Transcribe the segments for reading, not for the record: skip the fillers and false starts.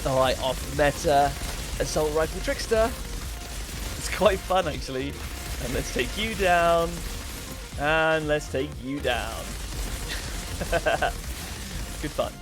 Alright, off meta assault rifle trickster. It's quite fun actually. And let's take you down. And let's take you down. Good fun.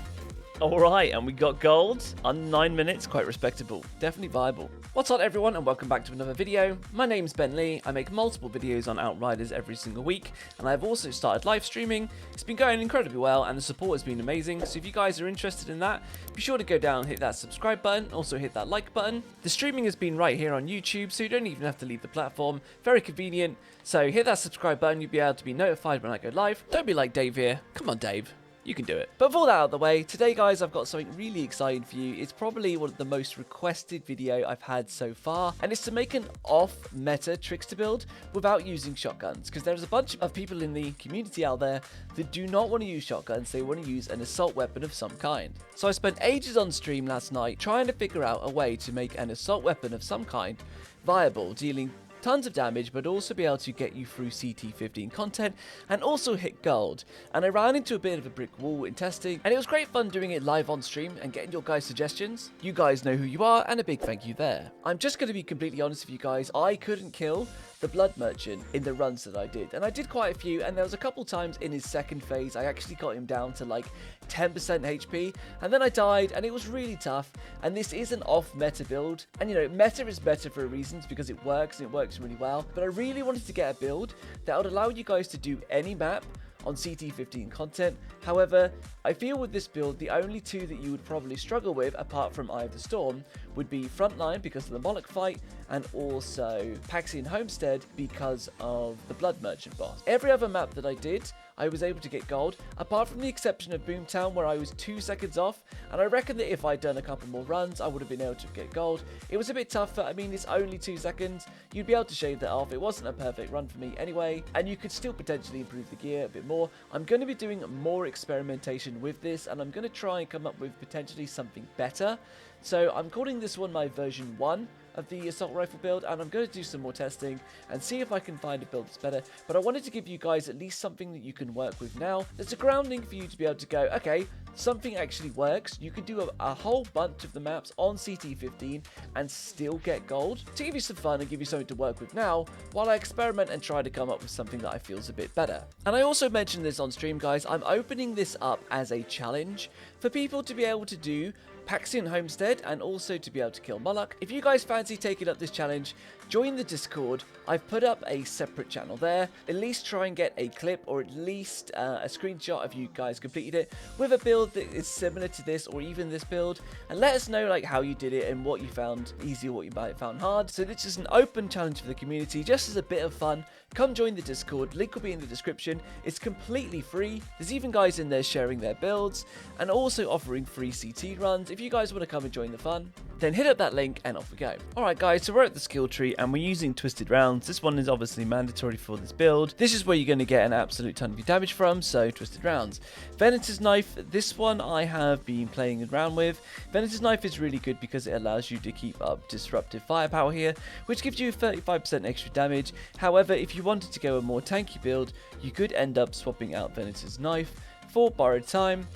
Alright, and we got gold on 9 minutes, quite respectable. Definitely viable. What's up everyone, and welcome back to another video. My name's Ben Lee. I make multiple videos on Outriders every single week, and I've also started live streaming. It's been going incredibly well, and the support has been amazing, so if you guys are interested in that, be sure to go down and hit that subscribe button, also hit that like button. The streaming has been right here on YouTube, so you don't even have to leave the platform. Very convenient, so hit that subscribe button, you'll be able to be notified when I go live. Don't be like Dave here. Come on, Dave. You can do it. But with all that out of the way, today guys, I've got something really exciting for you. It's probably one of the most requested video I've had so far, and it's to make an off-meta trickster build without using shotguns, because there's a bunch of people in the community out there that do not want to use shotguns. They want to use an assault weapon of some kind. So I spent ages on stream last night trying to figure out a way to make an assault weapon of some kind viable, dealing tons of damage, but also be able to get you through CT15 content and also hit gold. And I ran into a bit of a brick wall in testing, and it was great fun doing it live on stream and getting your guys' suggestions. You guys know who you are, and a big thank you there. I'm just going to be completely honest with you guys, I couldn't kill the blood merchant in the runs that I did, and I did quite a few, and there was a couple times in his second phase I actually got him down to like 10% HP, and then I died, and it was really tough. And this is an off meta build, and you know, meta is better for reasons because it works, and it works really well, but I really wanted to get a build that would allow you guys to do any map on CT15 content. However, I feel with this build, the only two that you would probably struggle with, apart from Eye of the Storm, would be Frontline because of the Moloch fight, and also Paxian Homestead because of the Blood Merchant boss. Every other map that I did, I was able to get gold, apart from the exception of Boomtown where I was 2 seconds off, and I reckon that if I'd done a couple more runs, I would have been able to get gold. It was a bit tougher. I mean, it's only 2 seconds. You'd be able to shave that off. It wasn't a perfect run for me anyway, and you could still potentially improve the gear a bit more. I'm going to be doing more experimentation with this, and I'm going to try and come up with potentially something better. So I'm calling this one my version 1 of the assault rifle build, and I'm going to do some more testing and see if I can find a build that's better. But I wanted to give you guys at least something that you can work with now. There's a grounding for you to be able to go, okay, something actually works. You can do a whole bunch of the maps on CT15 and still get gold, to give you some fun and give you something to work with now while I experiment and try to come up with something that I feel is a bit better. And I also mentioned this on stream, guys, I'm opening this up as a challenge for people to be able to do Paxian Homestead and also to be able to kill Moloch. If you guys fancy taking up this challenge, join the Discord. I've put up a separate channel there. At least try and get a clip or at least a screenshot of you guys completed it with a build that is similar to this or even this build, and let us know like how you did it and what you found easy or what you might have found hard. So this is an open challenge for the community, just as a bit of fun. Come join the Discord, link will be in the description. It's completely free. There's even guys in there sharing their builds and also offering free CT runs. If you guys want to come and join the fun, then hit up that link and off we go. Alright guys, so we're at the skill tree and we're using twisted rounds. This one is obviously mandatory for this build. This is where you're going to get an absolute ton of your damage from, so twisted rounds. Venator's Knife, this one I have been playing around with. Venator's Knife is really good because it allows you to keep up disruptive firepower here, which gives you 35% extra damage. However, if you wanted to go a more tanky build, you could end up swapping out Venator's Knife for Borrowed Time.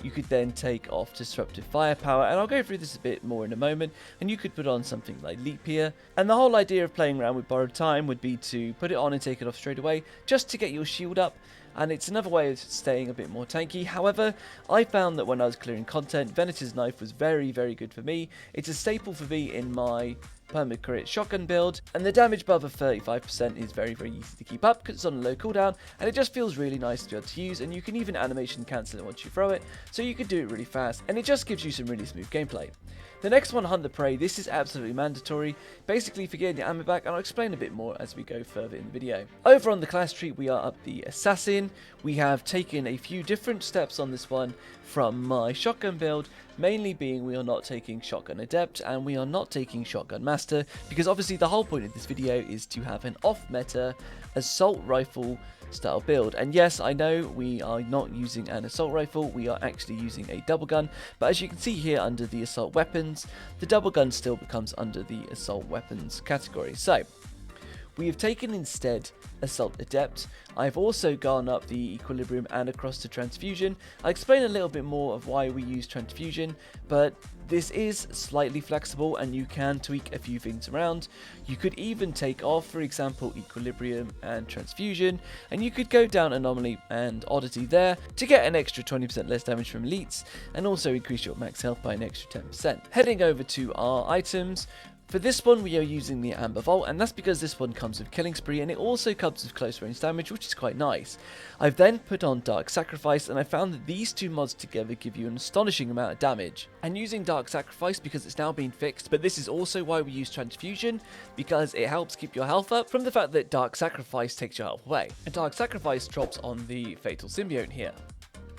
You could then take off disruptive firepower, and I'll go through this a bit more in a moment, and you could put on something like Leap here. And the whole idea of playing around with Borrowed Time would be to put it on and take it off straight away, just to get your shield up, and it's another way of staying a bit more tanky. However, I found that when I was clearing content, Venator's Knife was very, very good for me. It's a staple for me in my perma-crit shotgun build, and the damage above of 35% is very, very easy to keep up because it's on a low cooldown, and it just feels really nice to be able to use, and you can even animation cancel it once you throw it, so you can do it really fast, and it just gives you some really smooth gameplay. The next one, Hunt the Prey, this is absolutely mandatory, basically for getting your ammo back, and I'll explain a bit more as we go further in the video. Over on the class tree, we are up the Assassin. We have taken a few different steps on this one from my shotgun build, mainly being we are not taking Shotgun Adept and we are not taking Shotgun Master, because obviously the whole point of this video is to have an off-meta assault rifle style build. And yes, I know we are not using an assault rifle, we are actually using a double gun, but as you can see here under the assault weapons, the double gun still becomes under the assault weapons category. So We have taken instead Assault Adept. I've also gone up the Equilibrium and across to Transfusion. I'll explain a little bit more of why we use Transfusion, but this is slightly flexible and you can tweak a few things around. You could even take off, for example, Equilibrium and Transfusion, and you could go down Anomaly and Oddity there to get an extra 20% less damage from elites, and also increase your max health by an extra 10%. Heading over to our items, for this one we are using the Amber Vault, and that's because this one comes with Killing Spree and it also comes with close range damage, which is quite nice. I've then put on Dark Sacrifice, and I found that these two mods together give you an astonishing amount of damage. And using Dark Sacrifice because it's now been fixed, but this is also why we use Transfusion, because it helps keep your health up from the fact that Dark Sacrifice takes your health away. And Dark Sacrifice drops on the Fatal Symbiote here.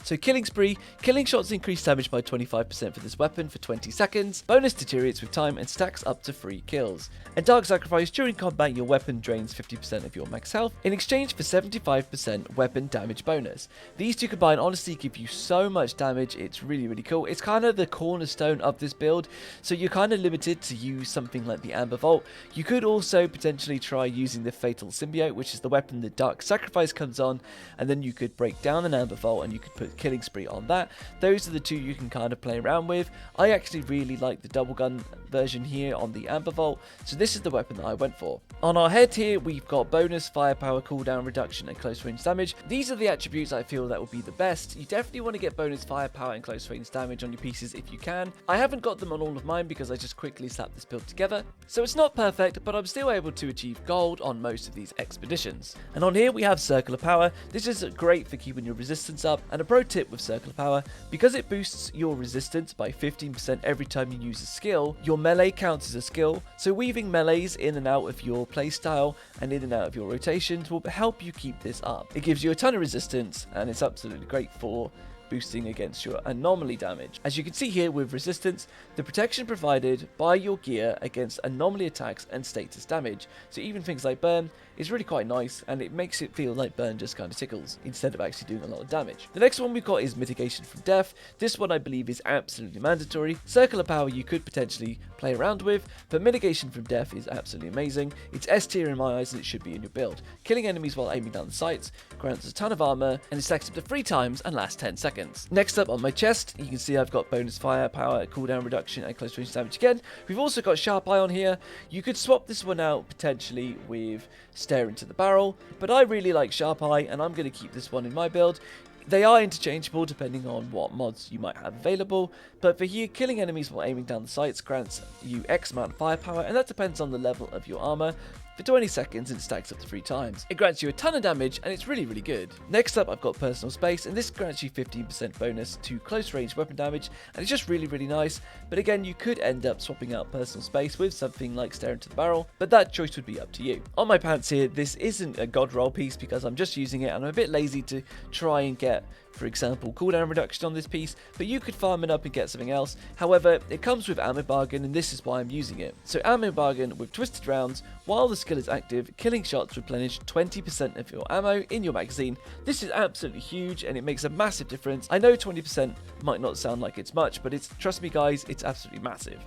So Killing Spree, killing shots increase damage by 25% for this weapon for 20 seconds, bonus deteriorates with time and stacks up to 3 kills. And Dark Sacrifice, during combat your weapon drains 50% of your max health in exchange for 75% weapon damage bonus. These two combined honestly give you so much damage, it's really cool. It's kind of the cornerstone of this build, so you're kind of limited to use something like the Amber Vault. You could also potentially try using the Fatal Symbiote, which is the weapon that Dark Sacrifice comes on, and then you could break down an Amber Vault and you could put Killing Spree on that. Those are the two you can kind of play around with. I actually really like the double gun version here on the Amber Vault, so this is the weapon that I went for. On our head here we've got bonus firepower, cooldown reduction and close range damage. These are the attributes I feel that will be the best. You definitely want to get bonus firepower and close range damage on your pieces if you can. I haven't got them on all of mine because I just quickly slapped this build together, so it's not perfect, but I'm still able to achieve gold on most of these expeditions. And on here we have Circle of Power. This is great for keeping your resistance up, and a pro tip with Circle of Power, because it boosts your resistance by 15% every time you use a skill, your melee counts as a skill, so weaving melees in and out of your playstyle and in and out of your rotations will help you keep this up. It gives you a ton of resistance and it's absolutely great for boosting against your anomaly damage. As you can see here with resistance, the protection provided by your gear against anomaly attacks and status damage, so even things like burn is really quite nice, and it makes it feel like burn just kind of tickles instead of actually doing a lot of damage. The next one we've got is mitigation from death. This one I believe is absolutely mandatory. Circle of Power you could potentially play around with, but mitigation from death is absolutely amazing. It's S tier in my eyes and it should be in your build. Killing enemies while aiming down the sights grants a ton of armor and it stacks up to 3 times and lasts 10 seconds. Next up on my chest, you can see I've got bonus firepower, cooldown reduction and close range damage again. We've also got Sharp Eye on here. You could swap this one out potentially with Stare into the Barrel, but I really like Sharp Eye and I'm going to keep this one in my build. They are interchangeable depending on what mods you might have available, but for here, killing enemies while aiming down the sights grants you X amount of firepower, and that depends on the level of your armor. For 20 seconds and it stacks up to 3 times. It grants you a ton of damage and it's really good. Next up I've got Personal Space, and this grants you 15% bonus to close range weapon damage, and it's just really nice, but again you could end up swapping out Personal Space with something like Stare into the Barrel, but that choice would be up to you. On my pants here, this isn't a god roll piece because I'm just using it and I'm a bit lazy to try and get, for example, cooldown reduction on this piece, but you could farm it up and get something else. However, it comes with Ammo Bargain and this is why I'm using it. So Ammo Bargain with Twisted Rounds, while the skill is active, killing shots replenish 20% of your ammo in your magazine. This is absolutely huge and it makes a massive difference. I know 20% might not sound like it's much, but trust me guys, it's absolutely massive.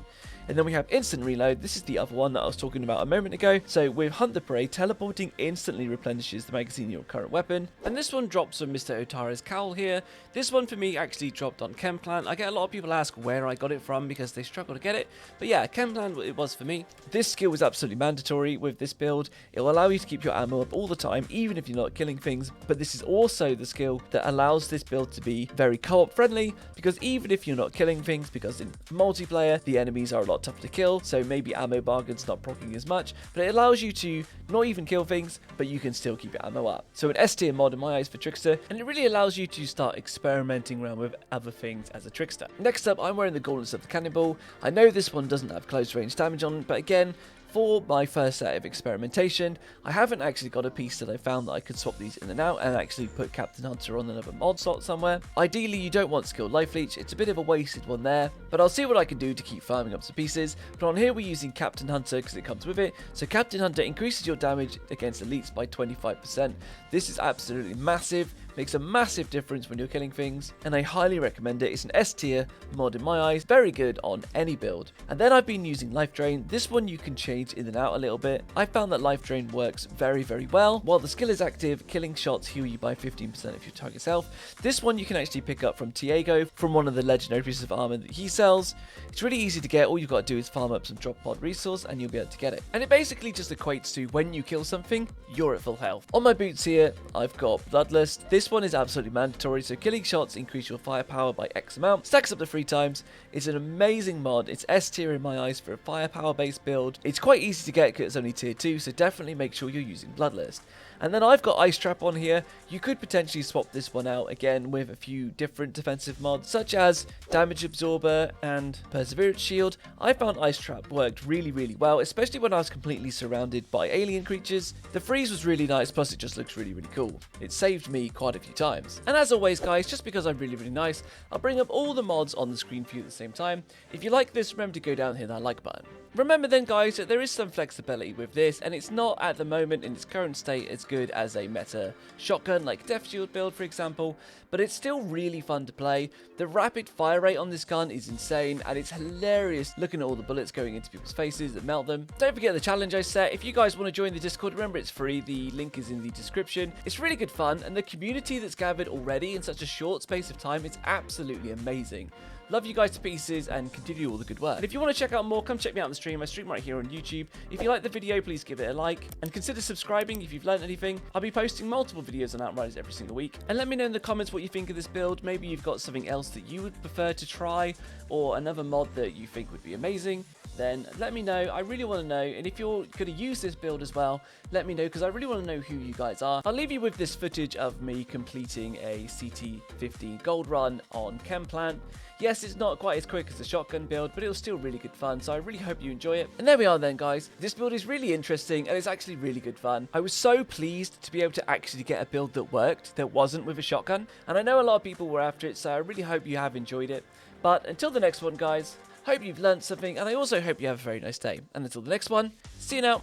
And then we have Instant Reload. This is the other one that I was talking about a moment ago. So with Hunt the Prey, teleporting instantly replenishes the magazine of your current weapon. And this one drops from Mr. Otara's cowl here. This one for me actually dropped on Chemplant. I get a lot of people ask where I got it from because they struggle to get it. But yeah, Chemplant it was for me. This skill is absolutely mandatory with this build. It will allow you to keep your ammo up all the time, even if you're not killing things. But this is also the skill that allows this build to be very co-op friendly, because even if you're not killing things, because in multiplayer, the enemies are a lot tougher to kill, so maybe Ammo Bargain's not proccing as much, but it allows you to not even kill things, but you can still keep your ammo up. So an S tier mod in my eyes for Trickster, and it really allows you to start experimenting around with other things as a Trickster. Next up, I'm wearing the Gauntlets of the Cannibal. I know this one doesn't have close range damage on, but again, for my first set of experimentation, I haven't actually got a piece that I found that I could swap these in and out and actually put Captain Hunter on another mod slot somewhere. Ideally, you don't want skilled life leech, it's a bit of a wasted one there, but I'll see what I can do to keep farming up some pieces. But on here we're using Captain Hunter because it comes with it. So Captain Hunter increases your damage against elites by 25%. This is absolutely massive. makes a massive difference when you're killing things, and I highly recommend it. It's an S tier mod in my eyes, very good on any build. And then I've been using Life Drain. This one you can change in and out a little bit. I found that Life Drain works very, very well. While the skill is active, killing shots heal you by 15% of your target's health. This one you can actually pick up from Tiago, from one of the legendary pieces of armor that he sells. It's really easy to get. All you've got to do is farm up some drop pod resource and you'll be able to get it. And it basically just equates to when you kill something, you're at full health. On my boots here, I've got Bloodlust. This one is absolutely mandatory, so killing shots increase your firepower by X amount. Stacks up to 3 times. It's an amazing mod. It's S tier in my eyes for a firepower based build. It's quite easy to get because it's only tier 2, so definitely make sure you're using Bloodlust. And then I've got Ice Trap on here. You could potentially swap this one out again with a few different defensive mods, such as Damage Absorber and Perseverance Shield. I found Ice Trap worked really, really well, especially when I was completely surrounded by alien creatures. The freeze was really nice, plus it just looks really, really cool. It saved me quite a few times. And as always, guys, just because I'm really, really nice, I'll bring up all the mods on the screen for you at the same time. If you like this, remember to go down and hit that like button. Remember then, guys, that there is some flexibility with this, and it's not at the moment in its current state as good as a meta shotgun like Death Shield build, for example, but it's still really fun to play. The rapid fire rate on this gun is insane, and it's hilarious looking at all the bullets going into people's faces that melt them. Don't forget the challenge I set. If you guys want to join the Discord, remember it's free. The link is in the description. It's really good fun, and the community that's gathered already in such a short space of time, it's absolutely amazing. Love you guys to pieces and continue all the good work. And if you want to check out more, come check me out on the stream. I stream right here on YouTube. If you like the video, please give it a like and consider subscribing if you've learned anything. I'll be posting multiple videos on Outriders every single week. And let me know in the comments what you think of this build. Maybe you've got something else that you would prefer to try, or another mod that you think would be amazing. Then let me know. I really want to know. And if you're going to use this build as well, let me know, because I really want to know who you guys are. I'll leave you with this footage of me completing a CT15 gold run on Chem Plant. Yes, it's not quite as quick as the shotgun build, but it was still really good fun, so I really hope you enjoy it. And there we are then, guys. This build is really interesting, and it's actually really good fun. I was so pleased to be able to actually get a build that worked, that wasn't with a shotgun. And I know a lot of people were after it, so I really hope you have enjoyed it. But until the next one, guys, hope you've learned something, and I also hope you have a very nice day. And until the next one, see you now.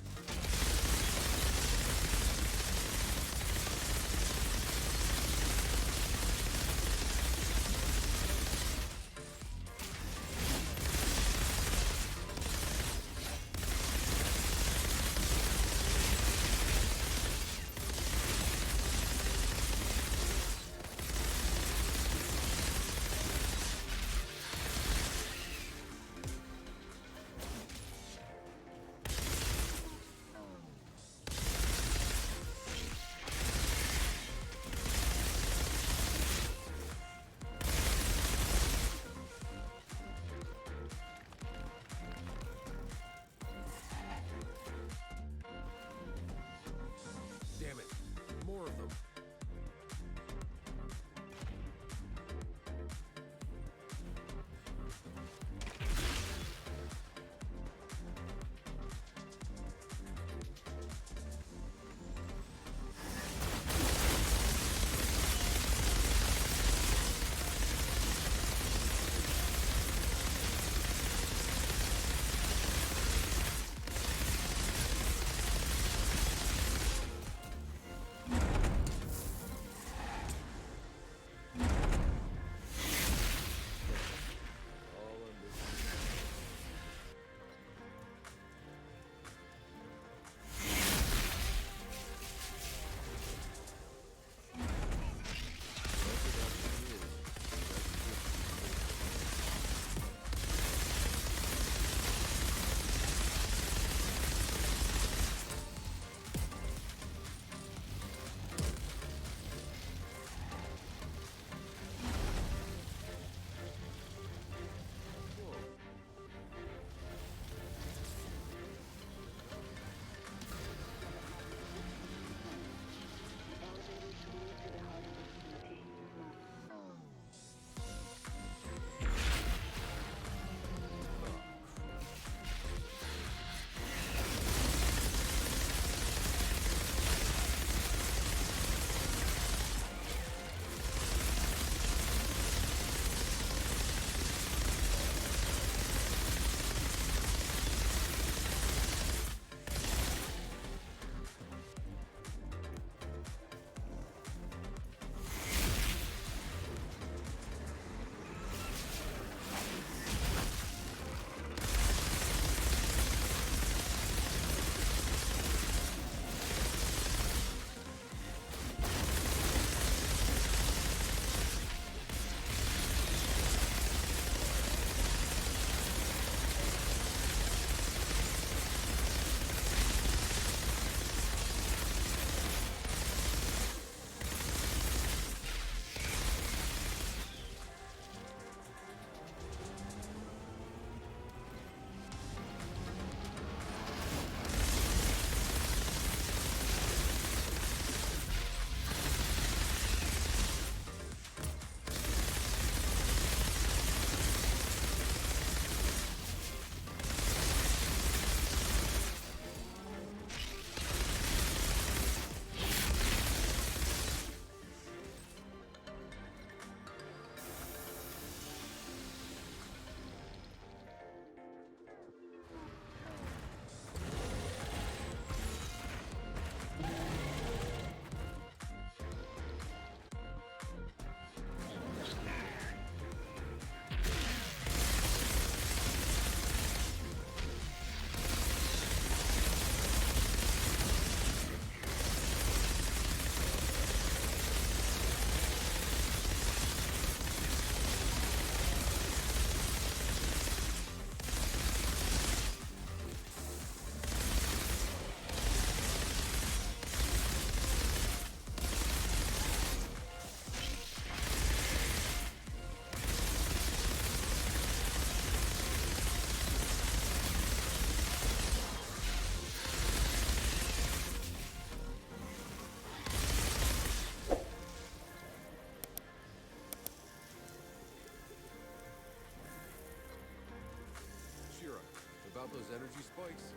about those energy spikes?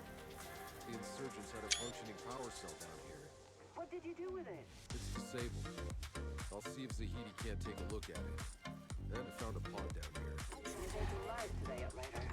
The insurgents had a functioning power cell down here. What did you do with it? It's disabled. I'll see if Zahidi can't take a look at it. And I found a pod down here. You're taking lives today, Outrider.